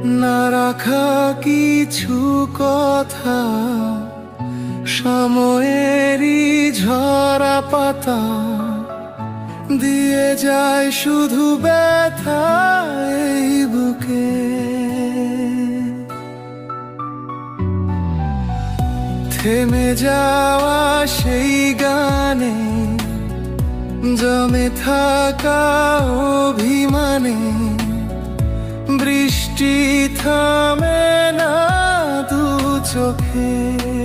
না রাখা কিছু কথা, সময়েরই ঝরা পাতা দিয়ে যায় শুধু ব্যথা এই বুকে। থেমে যাওয়া সেই গানে, জমে থাকা অভিমানে, বৃষ্টি থামে না দু চোখে।